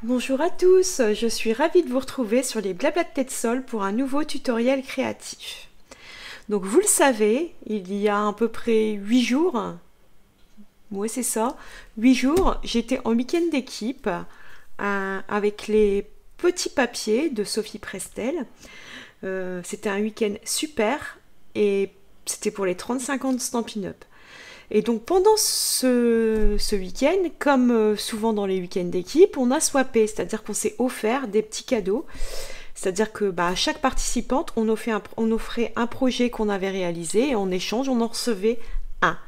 Bonjour à tous, je suis ravie de vous retrouver sur les Blabla de Tête Sol pour un nouveau tutoriel créatif. Donc vous le savez, il y a à peu près 8 jours, ouais c'est ça, 8 jours, j'étais en week-end d'équipe avec les petits papiers de Sophie Prestel. C'était un week-end super et c'était pour les 35 ans de Stampin' Up! Et donc pendant ce week-end, comme souvent dans les week-ends d'équipe, on a swappé, c'est-à-dire qu'on s'est offert des petits cadeaux. C'est-à-dire que à chaque participante, on offrait un projet qu'on avait réalisé et en échange, on en recevait un.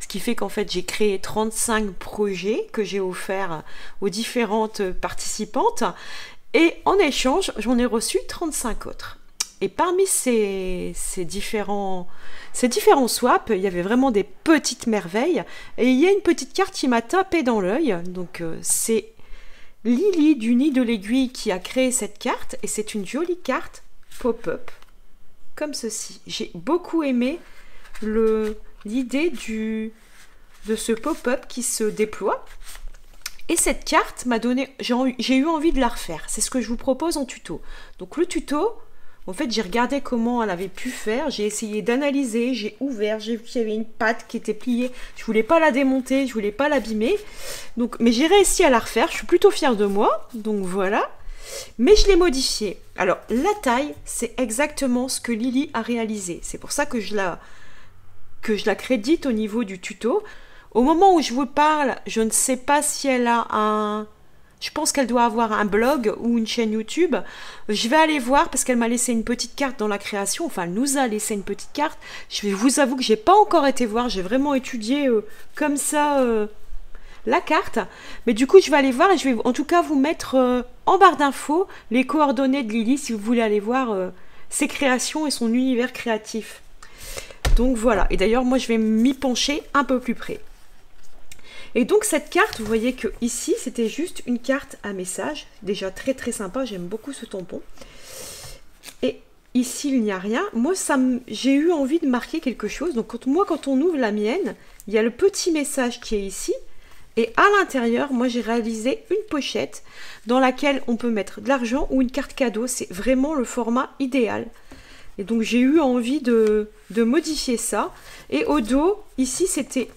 Ce qui fait qu'en fait, j'ai créé 35 projets que j'ai offerts aux différentes participantes et en échange, j'en ai reçu 35 autres. Et parmi ces différents swaps, il y avait vraiment des petites merveilles. Et il y a une petite carte qui m'a tapé dans l'œil. Donc c'est Lily du Nid de l'Aiguille qui a créé cette carte. Et c'est une jolie carte pop-up, comme ceci. J'ai beaucoup aimé l'idée de ce pop-up qui se déploie. Et cette carte m'a donné, j'ai eu envie de la refaire. C'est ce que je vous propose en tuto. Donc le tuto... En fait, j'ai regardé comment elle avait pu faire, j'ai essayé d'analyser, j'ai ouvert, j'ai vu qu'il y avait une patte qui était pliée. Je voulais pas la démonter, je voulais pas l'abîmer. Donc, mais j'ai réussi à la refaire, je suis plutôt fière de moi. Donc voilà. Mais je l'ai modifiée. Alors, la taille, c'est exactement ce que Lily a réalisé. C'est pour ça que je la crédite au niveau du tuto. Au moment où je vous parle, je ne sais pas si elle a un... Je pense qu'elle doit avoir un blog ou une chaîne YouTube. Je vais aller voir parce qu'elle m'a laissé une petite carte dans la création. Enfin, elle nous a laissé une petite carte. Je vous avoue que j'ai pas encore été voir. J'ai vraiment étudié comme ça la carte. Mais du coup, je vais aller voir et je vais en tout cas vous mettre en barre d'infos les coordonnées de Lily si vous voulez aller voir ses créations et son univers créatif. Donc voilà. Et d'ailleurs, moi, je vais m'y pencher un peu plus près. Et donc cette carte, vous voyez que ici, c'était juste une carte à message. Déjà très très sympa, j'aime beaucoup ce tampon. Et ici, il n'y a rien. Moi, j'ai eu envie de marquer quelque chose. Donc quand on ouvre la mienne, il y a le petit message qui est ici. Et à l'intérieur, moi, j'ai réalisé une pochette dans laquelle on peut mettre de l'argent ou une carte cadeau. C'est vraiment le format idéal. Et donc j'ai eu envie de modifier ça. Et au dos, ici, c'était...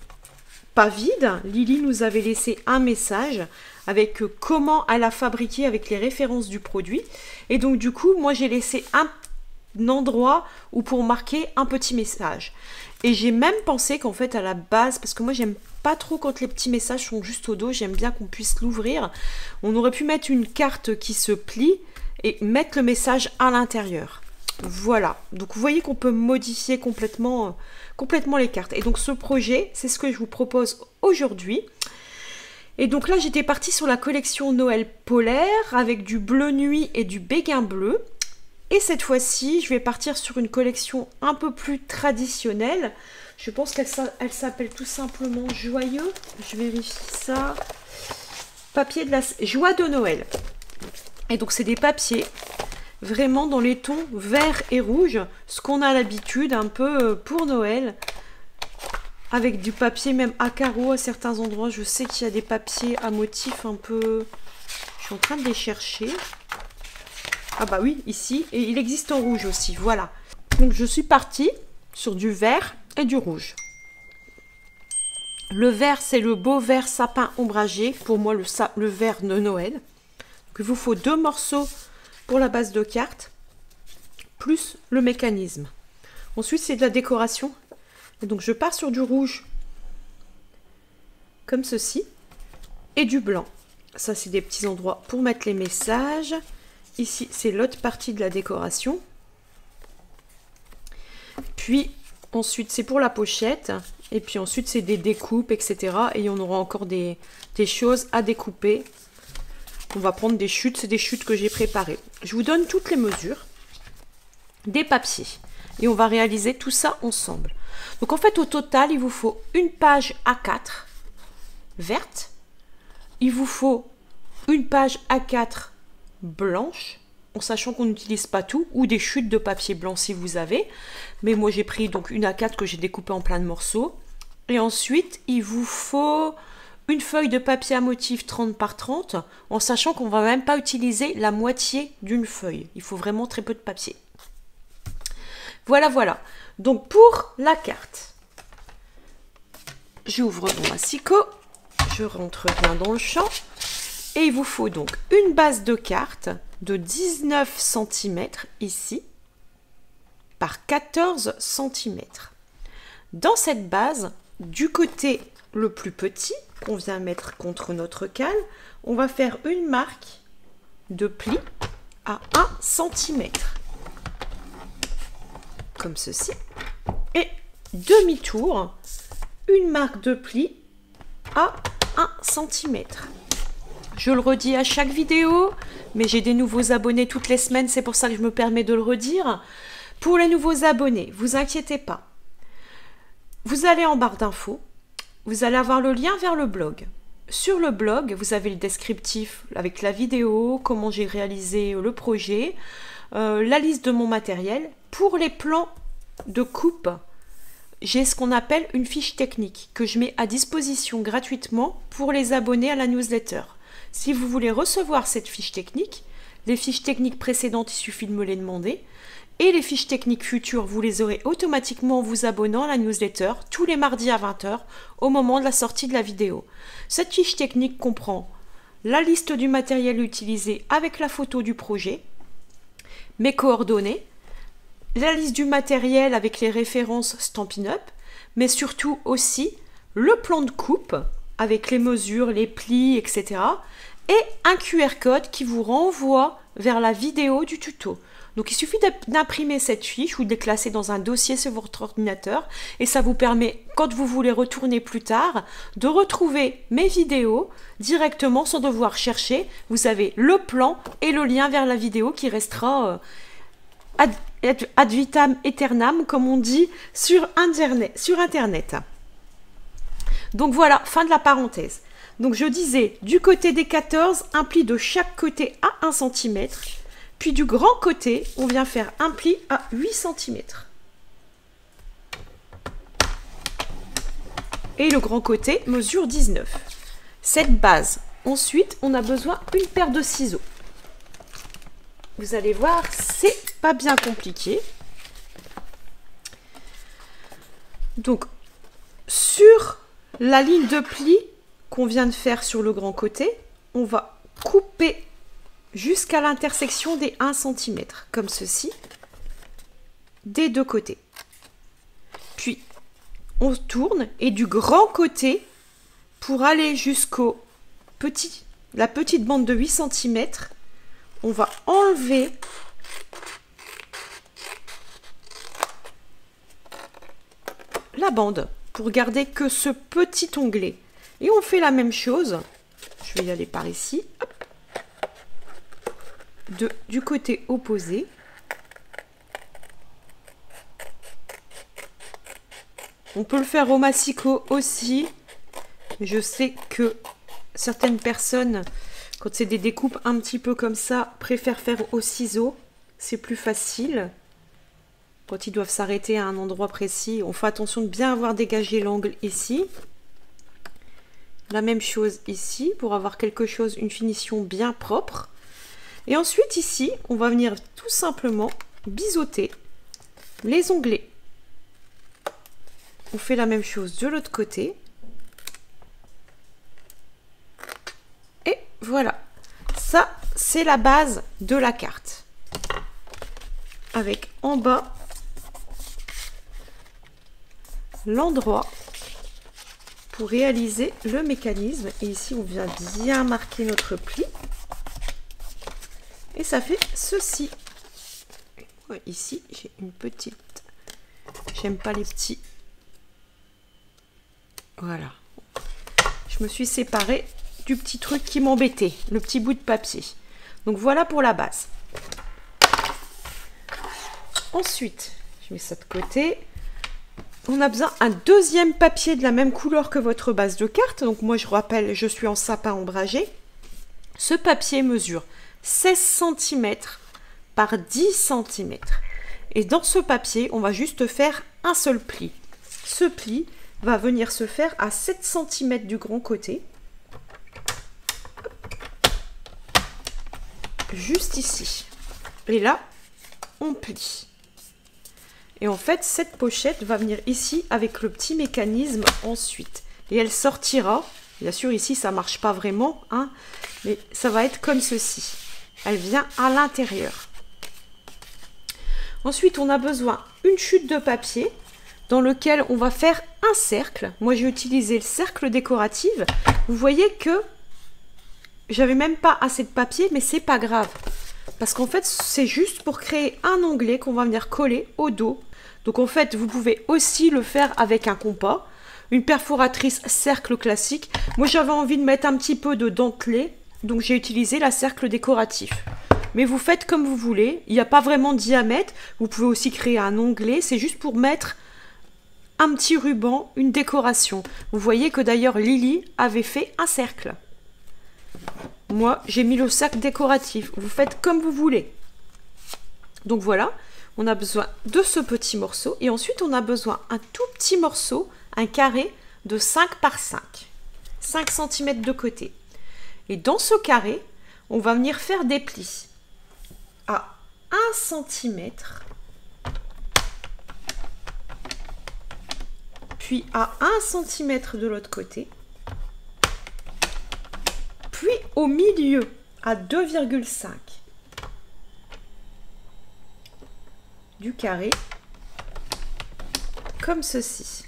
pas vide. Lily nous avait laissé un message avec comment elle a fabriqué avec les références du produit. Et donc du coup, moi j'ai laissé un endroit où pour marquer un petit message. Et j'ai même pensé qu'en fait à la base, parce que moi j'aime pas trop quand les petits messages sont juste au dos, j'aime bien qu'on puisse l'ouvrir. On aurait pu mettre une carte qui se plie et mettre le message à l'intérieur. Voilà, donc vous voyez qu'on peut modifier complètement les cartes. Et donc ce projet, c'est ce que je vous propose aujourd'hui. Et donc là, j'étais partie sur la collection Noël polaire avec du bleu nuit et du béguin bleu. Et cette fois-ci, je vais partir sur une collection un peu plus traditionnelle. Je pense qu'elle s'appelle tout simplement Joyeux. Je vérifie ça. Papier de la joie de Noël. Et donc c'est des papiers vraiment dans les tons vert et rouge, ce qu'on a l'habitude un peu pour Noël, avec du papier même à carreaux à certains endroits. Je sais qu'il y a des papiers à motifs un peu... Je suis en train de les chercher. Ah bah oui, ici, et il existe en rouge aussi, voilà. Donc je suis partie sur du vert et du rouge. Le vert, c'est le beau vert sapin ombragé, pour moi le vert de Noël. Donc, il vous faut 2 morceaux pour la base de carte, plus le mécanisme. Ensuite, c'est de la décoration. Et donc, je pars sur du rouge, comme ceci, et du blanc. Ça, c'est des petits endroits pour mettre les messages. Ici, c'est l'autre partie de la décoration. Puis, ensuite, c'est pour la pochette. Et puis ensuite, c'est des découpes, etc. Et on aura encore des choses à découper. On va prendre des chutes, c'est des chutes que j'ai préparées. Je vous donne toutes les mesures des papiers et on va réaliser tout ça ensemble. Donc en fait, au total, il vous faut une page A4 verte, il vous faut une page A4 blanche, en sachant qu'on n'utilise pas tout, ou des chutes de papier blanc si vous avez. Mais moi, j'ai pris donc une A4 que j'ai découpée en plein de morceaux. Et ensuite, il vous faut une feuille de papier à motif 30 par 30, en sachant qu'on ne va même pas utiliser la moitié d'une feuille. Il faut vraiment très peu de papier. Voilà, voilà. Donc pour la carte, j'ouvre mon massicot, je rentre bien dans le champ, et il vous faut donc une base de carte de 19 cm ici, par 14 cm. Dans cette base, du côté le plus petit, qu'on vient mettre contre notre cale, on va faire une marque de pli à 1 cm. Comme ceci. Et demi-tour, une marque de pli à 1 cm. Je le redis à chaque vidéo, mais j'ai des nouveaux abonnés toutes les semaines, c'est pour ça que je me permets de le redire. Pour les nouveaux abonnés, vous inquiétez pas. Vous allez en barre d'infos, vous allez avoir le lien vers le blog. Sur le blog, vous avez le descriptif avec la vidéo, comment j'ai réalisé le projet, la liste de mon matériel. Pour les plans de coupe, j'ai ce qu'on appelle une fiche technique que je mets à disposition gratuitement pour les abonnés à la newsletter. Si vous voulez recevoir cette fiche technique, les fiches techniques précédentes, il suffit de me les demander. Et les fiches techniques futures, vous les aurez automatiquement en vous abonnant à la newsletter tous les mardis à 20 h au moment de la sortie de la vidéo. Cette fiche technique comprend la liste du matériel utilisé avec la photo du projet, mes coordonnées, la liste du matériel avec les références Stampin' Up, mais surtout aussi le plan de coupe avec les mesures, les plis, etc. et un QR code qui vous renvoie vers la vidéo du tuto. Donc il suffit d'imprimer cette fiche ou de la classer dans un dossier sur votre ordinateur et ça vous permet, quand vous voulez retourner plus tard, de retrouver mes vidéos directement sans devoir chercher. Vous avez le plan et le lien vers la vidéo qui restera ad vitam aeternam, comme on dit sur Internet. Donc voilà, fin de la parenthèse. Donc je disais, du côté des 14, un pli de chaque côté à 1 cm. Puis du grand côté, on vient faire un pli à 8 cm. Et le grand côté mesure 19. Cette base, ensuite, on a besoin d'une paire de ciseaux. Vous allez voir, c'est pas bien compliqué. Donc, sur la ligne de pli qu'on vient de faire sur le grand côté, on va couper jusqu'à l'intersection des 1 cm, comme ceci, des deux côtés. Puis, on tourne et du grand côté, pour aller jusqu'au la petite bande de 8 cm, on va enlever la bande pour garder que ce petit onglet. Et on fait la même chose. Je vais y aller par ici. Hop. Du côté opposé. On peut le faire au massicot aussi. Je sais que certaines personnes, quand c'est des découpes un petit peu comme ça, préfèrent faire au ciseau. C'est plus facile. Quand ils doivent s'arrêter à un endroit précis, on fait attention de bien avoir dégagé l'angle ici. La même chose ici, pour avoir quelque chose, une finition bien propre. Et ensuite ici, on va venir tout simplement biseauter les onglets. On fait la même chose de l'autre côté. Et voilà. Ça, c'est la base de la carte. Avec en bas l'endroit pour réaliser le mécanisme. Et ici, on vient bien marquer notre pli. Et ça fait ceci. Ouais, ici, j'ai une petite... J'aime pas les petits. Voilà. Je me suis séparée du petit truc qui m'embêtait, le petit bout de papier. Donc voilà pour la base. Ensuite, je mets ça de côté. On a besoin d'un deuxième papier de la même couleur que votre base de carte. Donc moi, je rappelle, je suis en sapin ombragé. Ce papier mesure 16 cm par 10 cm. Et dans ce papier, on va juste faire un seul pli. Ce pli va venir se faire à 7 cm du grand côté. juste ici. Et là, on plie. Et en fait, cette pochette va venir ici avec le petit mécanisme ensuite. Et elle sortira. Bien sûr, ici, ça ne marche pas vraiment, hein, mais ça va être comme ceci. Elle vient à l'intérieur. Ensuite, on a besoin d'une chute de papier dans lequel on va faire un cercle. Moi, j'ai utilisé le cercle décoratif. Vous voyez que j'avais même pas assez de papier, mais c'est pas grave. Parce qu'en fait, c'est juste pour créer un onglet qu'on va venir coller au dos. Donc en fait, vous pouvez aussi le faire avec un compas. Une perforatrice cercle classique. Moi, j'avais envie de mettre un petit peu de dentelé, donc j'ai utilisé la cercle décoratif. Mais vous faites comme vous voulez. Il n'y a pas vraiment de diamètre. Vous pouvez aussi créer un onglet. C'est juste pour mettre un petit ruban, une décoration. Vous voyez que d'ailleurs, Lily avait fait un cercle. Moi, j'ai mis le cercle décoratif. Vous faites comme vous voulez. Donc voilà, on a besoin de ce petit morceau. Et ensuite, on a besoin d'un tout petit morceau, un carré de 5 par 5. 5 cm de côté. Et dans ce carré, on va venir faire des plis à 1 cm, puis à 1 cm de l'autre côté, puis au milieu à 2,5 du carré, comme ceci.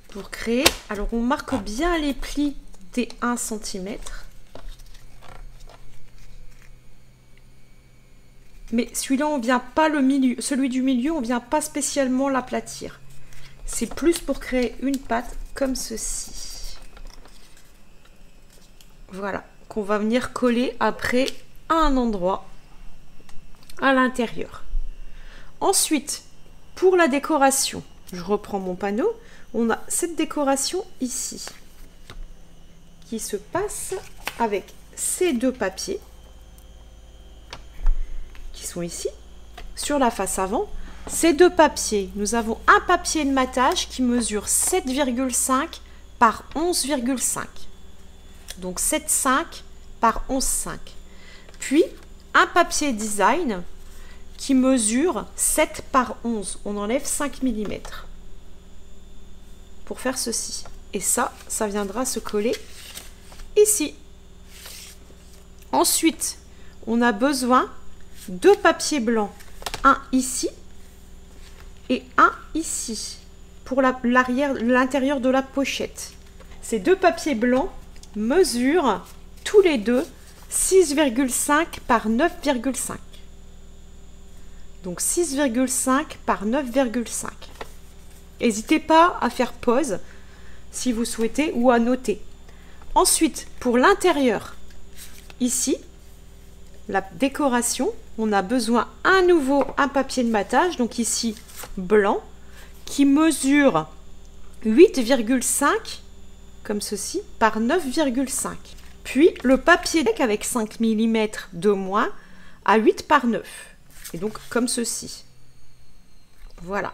Pour créer, alors on marque bien les plis des 1 cm. Mais celui-là, on vient pas le milieu, celui du milieu, on vient pas spécialement l'aplatir. C'est plus pour créer une patte comme ceci. Voilà, qu'on va venir coller après à un endroit à l'intérieur. Ensuite, pour la décoration, je reprends mon panneau. On a cette décoration ici qui se passe avec ces deux papiers qui sont ici sur la face avant. Ces deux papiers, nous avons un papier de matage qui mesure 7,5 par 11,5. Donc 7,5 par 11,5. Puis un papier design qui mesure 7 par 11. On enlève 5 mm pour faire ceci. Et ça viendra se coller ici. Ensuite, on a besoin de papier blanc. Un ici et un ici pour l'intérieur de la pochette. Ces deux papiers blancs mesurent tous les deux 6,5 par 9,5. Donc 6,5 par 9,5. N'hésitez pas à faire pause si vous souhaitez ou à noter. Ensuite, pour l'intérieur, ici, la décoration, on a besoin à nouveau un papier de matage, donc ici blanc, qui mesure 8,5 comme ceci par 9,5. Puis le papier deck avec 5 mm de moins à 8 par 9. Et donc comme ceci. Voilà.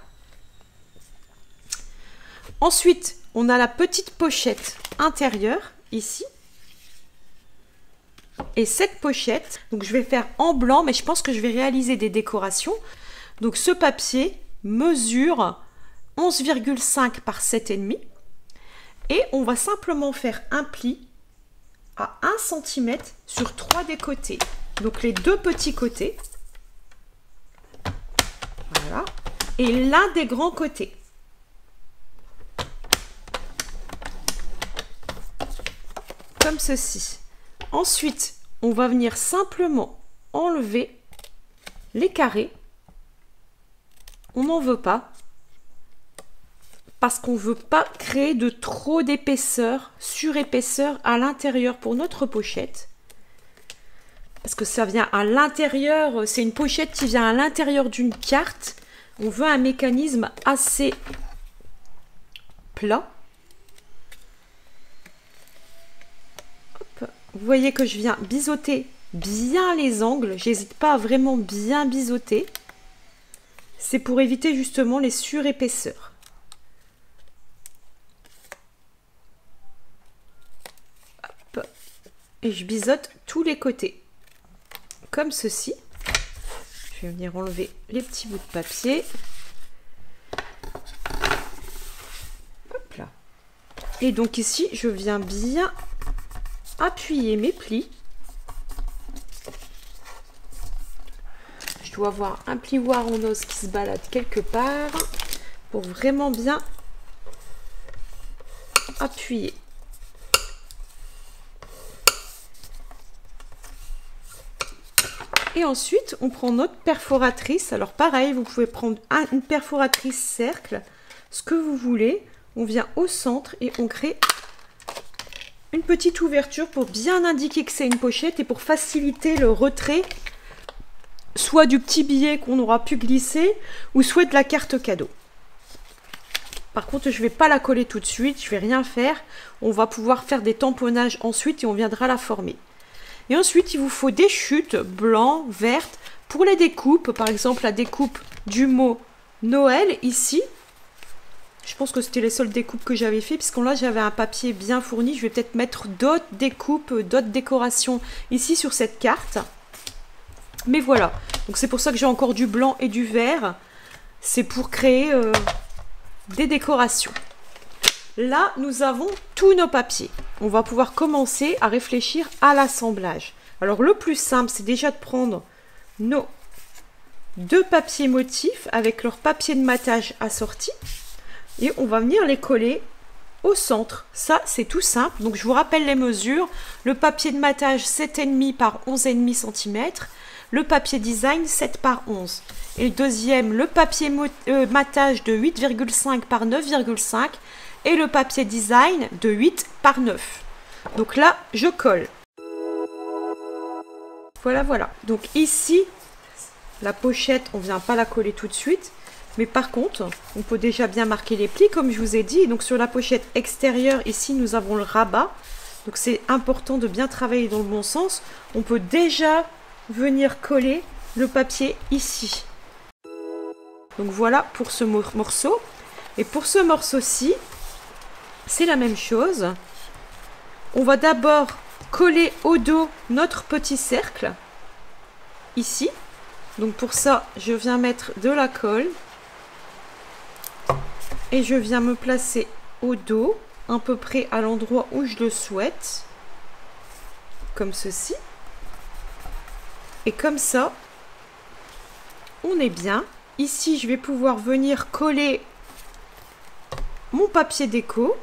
Ensuite, on a la petite pochette intérieure ici. Et cette pochette, donc je vais faire en blanc, mais je pense que je vais réaliser des décorations. Donc ce papier mesure 11,5 par 7,5. Et on va simplement faire un pli à 1 cm sur 3 des côtés. Donc les deux petits côtés. Voilà. Et l'un des grands côtés. Comme ceci. Ensuite, on va venir simplement enlever les carrés. On n'en veut pas. Parce qu'on ne veut pas créer de trop d'épaisseur, surépaisseur à l'intérieur pour notre pochette. Parce que ça vient à l'intérieur, c'est une pochette qui vient à l'intérieur d'une carte. On veut un mécanisme assez plat. Hop. Vous voyez que je viens biseauter bien les angles. J'hésite pas à vraiment bien biseauter. C'est pour éviter justement les surépaisseurs. et je biseaute tous les côtés. Comme ceci. Je vais venir enlever les petits bouts de papier. Hop là. Et donc ici, je viens bien appuyer mes plis. Je dois avoir un plioir en os qui se balade quelque part pour vraiment bien appuyer. Et ensuite, on prend notre perforatrice. Alors pareil, vous pouvez prendre une perforatrice cercle, ce que vous voulez. On vient au centre et on crée une petite ouverture pour bien indiquer que c'est une pochette et pour faciliter le retrait, soit du petit billet qu'on aura pu glisser, ou soit de la carte cadeau. Par contre, je ne vais pas la coller tout de suite, je ne vais rien faire. On va pouvoir faire des tamponnages ensuite et on viendra la former. Et ensuite, il vous faut des chutes blancs, vertes, pour les découpes. Par exemple, la découpe du mot Noël, ici. Je pense que c'était les seules découpes que j'avais fait, puisque là, j'avais un papier bien fourni. Je vais peut-être mettre d'autres découpes, d'autres décorations ici sur cette carte. Mais voilà. Donc, c'est pour ça que j'ai encore du blanc et du vert. C'est pour créer des décorations. Là, nous avons tous nos papiers. On va pouvoir commencer à réfléchir à l'assemblage. Alors, le plus simple, c'est déjà de prendre nos 2 papiers motifs avec leur papier de matage assorti. Et on va venir les coller au centre. Ça, c'est tout simple. Donc, je vous rappelle les mesures. Le papier de matage, 7,5 par 11,5 cm. Le papier design, 7 par 11. Et le deuxième, le papier matage de 8,5 par 9,5. Et le papier design de 8 par 9. Donc là, je colle. Voilà, voilà. Donc ici, la pochette, on ne vient pas la coller tout de suite. Mais par contre, on peut déjà bien marquer les plis, comme je vous ai dit. Donc sur la pochette extérieure, ici, nous avons le rabat. Donc c'est important de bien travailler dans le bon sens. On peut déjà venir coller le papier ici. Donc voilà pour ce morceau. Et pour ce morceau-ci, c'est la même chose. On va d'abord coller au dos notre petit cercle. Ici. Donc pour ça, je viens mettre de la colle. Et je viens me placer au dos, à peu près à l'endroit où je le souhaite. Comme ceci. Et comme ça, on est bien. Ici, je vais pouvoir venir coller mon papier déco.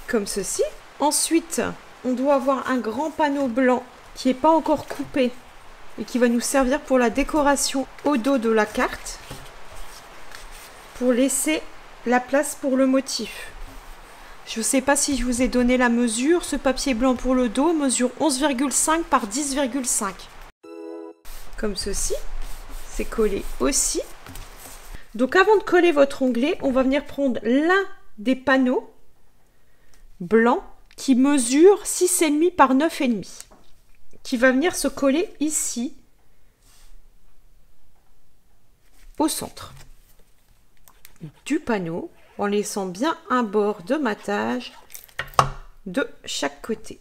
Comme ceci. Ensuite, on doit avoir un grand panneau blanc qui n'est pas encore coupé et qui va nous servir pour la décoration au dos de la carte pour laisser la place pour le motif. Je ne sais pas si je vous ai donné la mesure. Ce papier blanc pour le dos mesure 11,5 par 10,5. Comme ceci. C'est collé aussi. Donc avant de coller votre onglet, on va venir prendre l'un des panneaux blanc qui mesure 6,5 par 9,5 qui va venir se coller ici au centre du panneau en laissant bien un bord de matage de chaque côté.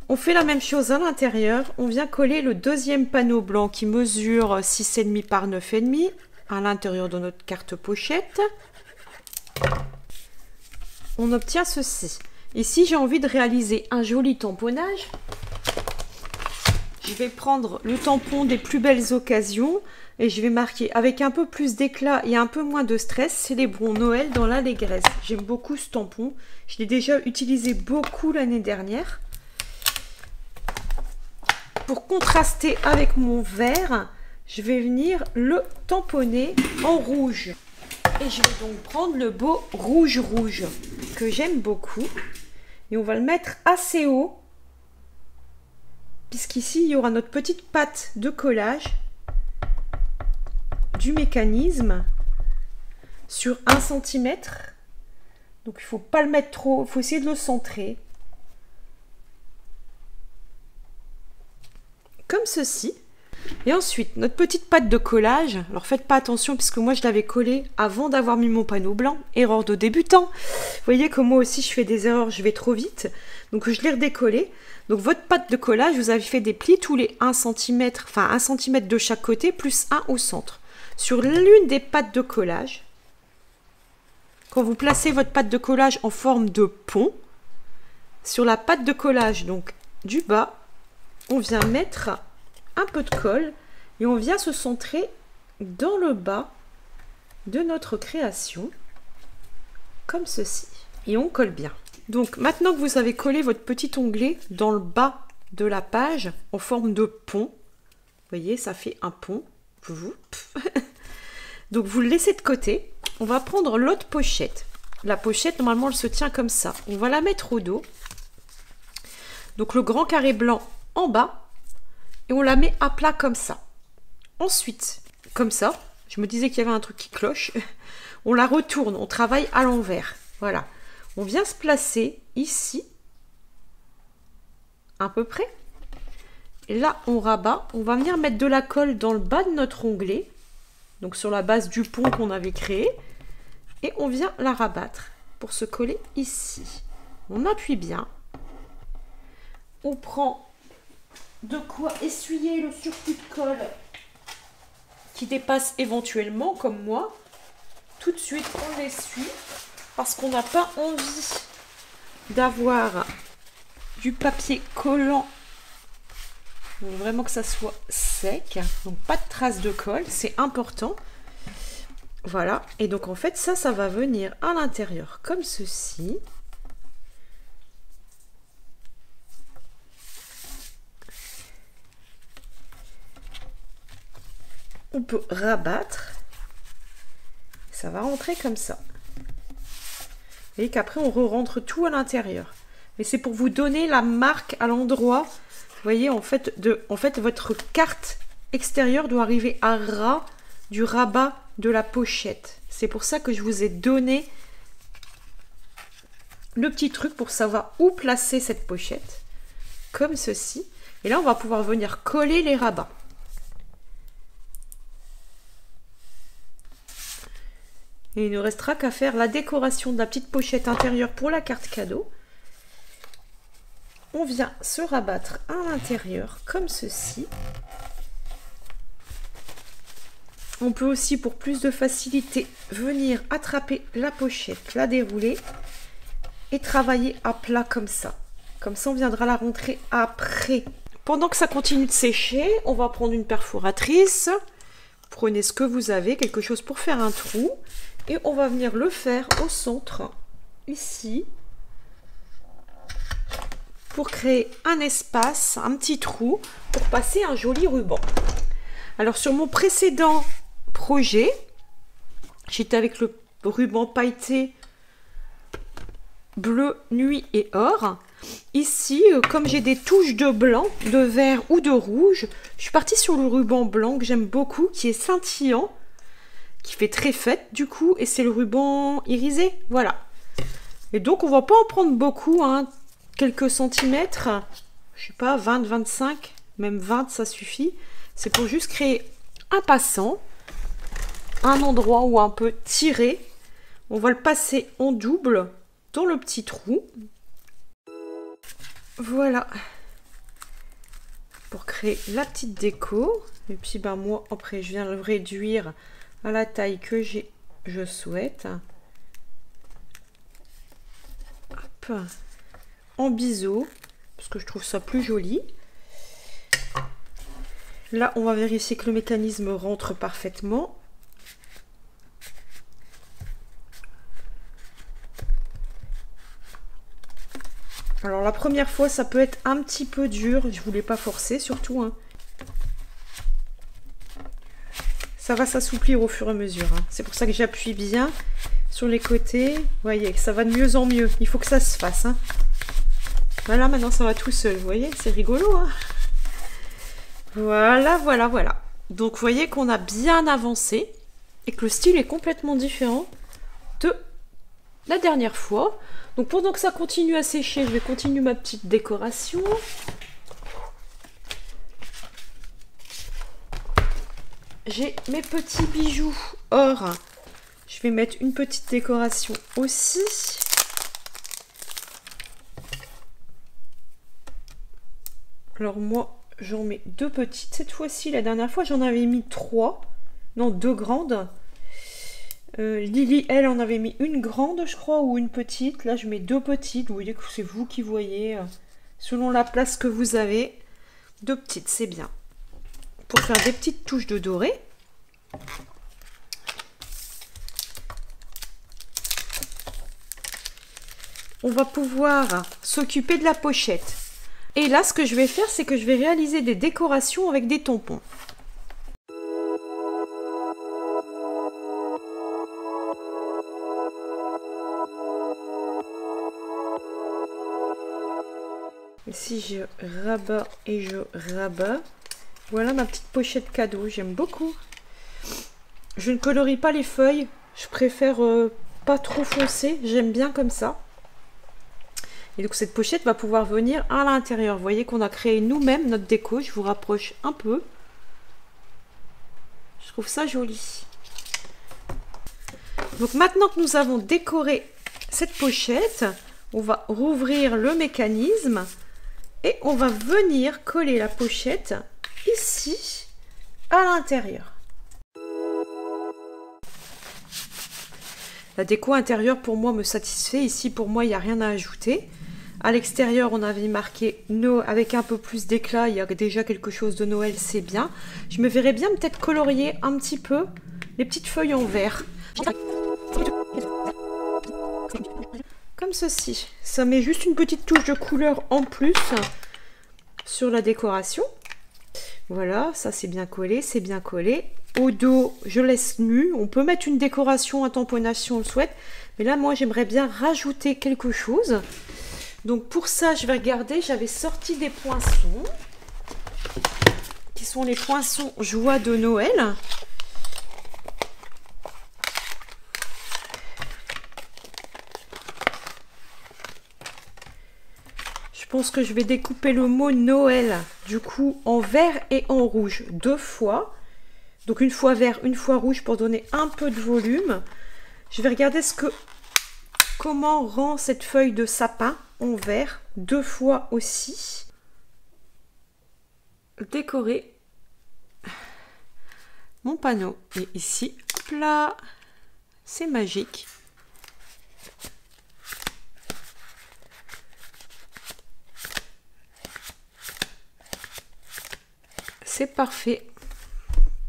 On fait la même chose à l'intérieur. On vient coller le deuxième panneau blanc qui mesure 6,5 par 9,5 à l'intérieur de notre carte pochette. On obtient ceci. Ici, j'ai envie de réaliser un joli tamponnage. Je vais prendre le tampon des plus belles occasions et je vais marquer avec un peu plus d'éclat et un peu moins de stress. Célébrons Noël dans l'allégresse. J'aime beaucoup ce tampon. Je l'ai déjà utilisé beaucoup l'année dernière. Pour contraster avec mon vert, je vais venir le tamponner en rouge. Et je vais donc prendre le beau rouge que j'aime beaucoup. Et on va le mettre assez haut. Puisqu'ici, il y aura notre petite patte de collage du mécanisme sur 1 cm. Donc, il ne faut pas le mettre trop, il faut essayer de le centrer. Comme ceci. Et ensuite, notre petite pâte de collage. Alors faites pas attention puisque moi je l'avais collée avant d'avoir mis mon panneau blanc. Erreur de débutant. Vous voyez que moi aussi je fais des erreurs, je vais trop vite. Donc je l'ai redécollée. Donc votre pâte de collage, vous avez fait des plis tous les 1 cm, enfin 1 cm de chaque côté, plus 1 au centre. Sur l'une des pâtes de collage, quand vous placez votre pâte de collage en forme de pont, sur la pâte de collage donc du bas, on vient mettre un peu de colle et on vient se centrer dans le bas de notre création, comme ceci. Et on colle bien. Donc maintenant que vous avez collé votre petit onglet dans le bas de la page en forme de pont, vous voyez, ça fait un pont. Donc vous le laissez de côté. On va prendre l'autre pochette. La pochette, normalement, elle se tient comme ça. On va la mettre au dos. Donc le grand carré blanc en bas. Et on la met à plat comme ça. Ensuite, comme ça, je me disais qu'il y avait un truc qui cloche. On la retourne, on travaille à l'envers. Voilà. On vient se placer ici, à peu près. Et là, on rabat. On va venir mettre de la colle dans le bas de notre onglet. Donc sur la base du pont qu'on avait créé. Et on vient la rabattre pour se coller ici. On appuie bien. On prend de quoi essuyer le surplus de colle qui dépasse éventuellement, comme moi. Tout de suite, on l'essuie parce qu'on n'a pas envie d'avoir du papier collant. Donc vraiment que ça soit sec. Donc pas de traces de colle, c'est important. Voilà. Et donc en fait, ça va venir à l'intérieur comme ceci. On peut rabattre. Ça va rentrer comme ça. Vous voyez qu'après, on re-rentre tout à l'intérieur. Mais c'est pour vous donner la marque à l'endroit. Vous voyez, en fait, votre carte extérieure doit arriver à ras du rabat de la pochette. C'est pour ça que je vous ai donné le petit truc pour savoir où placer cette pochette. Comme ceci. Et là, on va pouvoir venir coller les rabats. Et il ne restera qu'à faire la décoration de la petite pochette intérieure pour la carte cadeau. On vient se rabattre à l'intérieur comme ceci. On peut aussi, pour plus de facilité, venir attraper la pochette, la dérouler et travailler à plat comme ça. Comme ça, on viendra la rentrer après. Pendant que ça continue de sécher, on va prendre une perforatrice. Prenez ce que vous avez, quelque chose pour faire un trou. Et on va venir le faire au centre, ici, pour créer un espace, un petit trou, pour passer un joli ruban. Alors sur mon précédent projet, j'étais avec le ruban pailleté bleu, nuit et or. Ici, comme j'ai des touches de blanc, de vert ou de rouge, je suis partie sur le ruban blanc que j'aime beaucoup, qui est scintillant, qui fait très fête du coup, et c'est le ruban irisé, voilà. Et donc on va pas en prendre beaucoup, hein, quelques centimètres, je sais pas, 20, 25, même 20 ça suffit. C'est pour juste créer un passant, un endroit où on peut tirer. On va le passer en double dans le petit trou. Voilà. Pour créer la petite déco. Et puis ben moi après je viens le réduire à la taille que je souhaite. Hop. En biseau, parce que je trouve ça plus joli. Là, on va vérifier que le mécanisme rentre parfaitement. Alors la première fois, ça peut être un petit peu dur. Je voulais pas forcer, surtout, hein. Ça va s'assouplir au fur et à mesure, hein. C'est pour ça que j'appuie bien sur les côtés. Vous voyez que ça va de mieux en mieux. Il faut que ça se fasse, hein. Voilà, maintenant ça va tout seul. Vous voyez, c'est rigolo, hein. Voilà, voilà, voilà. Donc vous voyez qu'on a bien avancé et que le style est complètement différent de la dernière fois. Donc pendant que ça continue à sécher, je vais continuer ma petite décoration. j'ai mes petits bijoux or. Je vais mettre une petite décoration aussi. Alors moi, j'en mets 2 petites cette fois-ci. La dernière fois, j'en avais mis 3. Non, 2 grandes. Lily, elle, en avait mis une grande, je crois, ou une petite. Là, je mets 2 petites. Vous voyez que c'est vous qui voyez. Selon la place que vous avez. 2 petites, c'est bien. Pour faire des petites touches de doré. On va pouvoir s'occuper de la pochette. Et là, ce que je vais faire, c'est que je vais réaliser des décorations avec des tampons. Ici, je rabats et je rabats. Voilà ma petite pochette cadeau. J'aime beaucoup. Je ne colorie pas les feuilles. Je préfère pas trop foncer. J'aime bien comme ça. Et donc, cette pochette va pouvoir venir à l'intérieur. Vous voyez qu'on a créé nous-mêmes notre déco. Je vous rapproche un peu. Je trouve ça joli. Donc, maintenant que nous avons décoré cette pochette, on va rouvrir le mécanisme. Et on va venir coller la pochette ici, à l'intérieur. La déco intérieure, pour moi, me satisfait. Ici, pour moi, il n'y a rien à ajouter. À l'extérieur, on avait marqué Noël avec un peu plus d'éclat. Il y a déjà quelque chose de Noël, c'est bien. Je me verrais bien peut-être colorier un petit peu les petites feuilles en vert. Comme ceci. Ça met juste une petite touche de couleur en plus sur la décoration. Voilà, ça c'est bien collé, c'est bien collé. Au dos, je laisse nu. On peut mettre une décoration, un tamponnage si on le souhaite. Mais là, moi, j'aimerais bien rajouter quelque chose. Donc pour ça, je vais regarder. J'avais sorti des poinçons. Qui sont les poinçons joie de Noël. Je pense que je vais découper le mot Noël, du coup, en vert et en rouge, 2 fois. Donc une fois vert, une fois rouge pour donner un peu de volume. Je vais regarder comment rend cette feuille de sapin en vert, 2 fois aussi. Décorer mon panneau. Et ici, hop là, c'est magique. C'est parfait.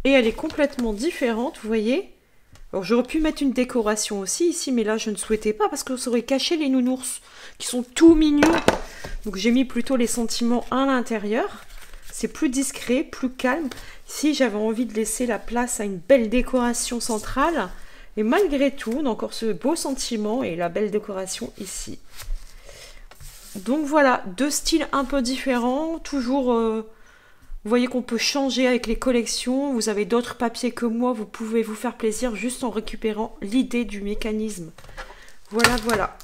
Et elle est complètement différente, vous voyez. Alors j'aurais pu mettre une décoration aussi ici, mais là je ne souhaitais pas parce que ça aurait caché les nounours qui sont tout mignons. Donc j'ai mis plutôt les sentiments à l'intérieur. C'est plus discret, plus calme. Ici j'avais envie de laisser la place à une belle décoration centrale. Et malgré tout, on a encore ce beau sentiment et la belle décoration ici. Donc voilà, 2 styles un peu différents, toujours... Vous voyez qu'on peut changer avec les collections. Vous avez d'autres papiers que moi. Vous pouvez vous faire plaisir juste en récupérant l'idée du mécanisme. Voilà, voilà.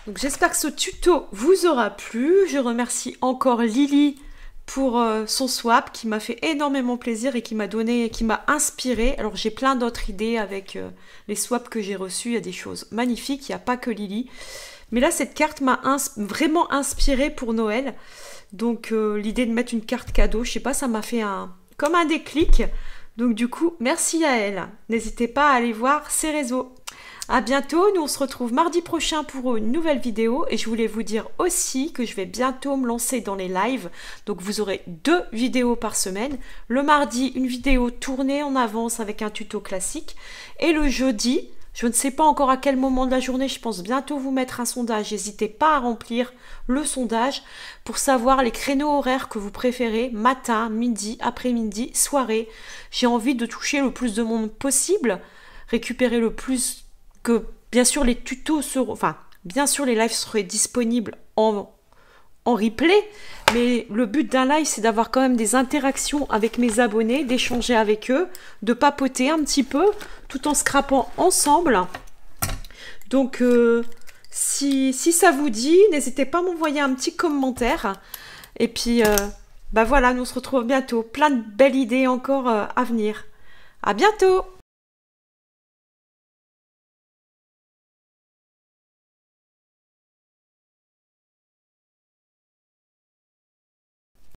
Donc j'espère que ce tuto vous aura plu. Je remercie encore Lily pour son swap qui m'a fait énormément plaisir et qui m'a inspiré. Alors j'ai plein d'autres idées avec les swaps que j'ai reçus. Il y a des choses magnifiques. Il n'y a pas que Lily. Mais là, cette carte m'a vraiment inspirée pour Noël. Donc l'idée de mettre une carte cadeau, je sais pas, ça m'a fait comme un déclic. Donc du coup, merci à elle. N'hésitez pas à aller voir ses réseaux. À bientôt, nous on se retrouve mardi prochain pour une nouvelle vidéo. Et je voulais vous dire aussi que je vais bientôt me lancer dans les lives. Donc vous aurez 2 vidéos par semaine. Le mardi, une vidéo tournée en avance avec un tuto classique. Et le jeudi... Je ne sais pas encore à quel moment de la journée, je pense bientôt vous mettre un sondage. N'hésitez pas à remplir le sondage pour savoir les créneaux horaires que vous préférez, matin, midi, après-midi, soirée. J'ai envie de toucher le plus de monde possible, récupérer le plus que... Bien sûr, les tutos seront... Enfin, bien sûr, les lives seraient disponibles en replay, mais le but d'un live, c'est d'avoir quand même des interactions avec mes abonnés, d'échanger avec eux, de papoter un petit peu, tout en scrapant ensemble. Donc, si ça vous dit, n'hésitez pas à m'envoyer un petit commentaire. Et puis, Bah voilà, nous on se retrouve bientôt. Plein de belles idées encore à venir. À bientôt!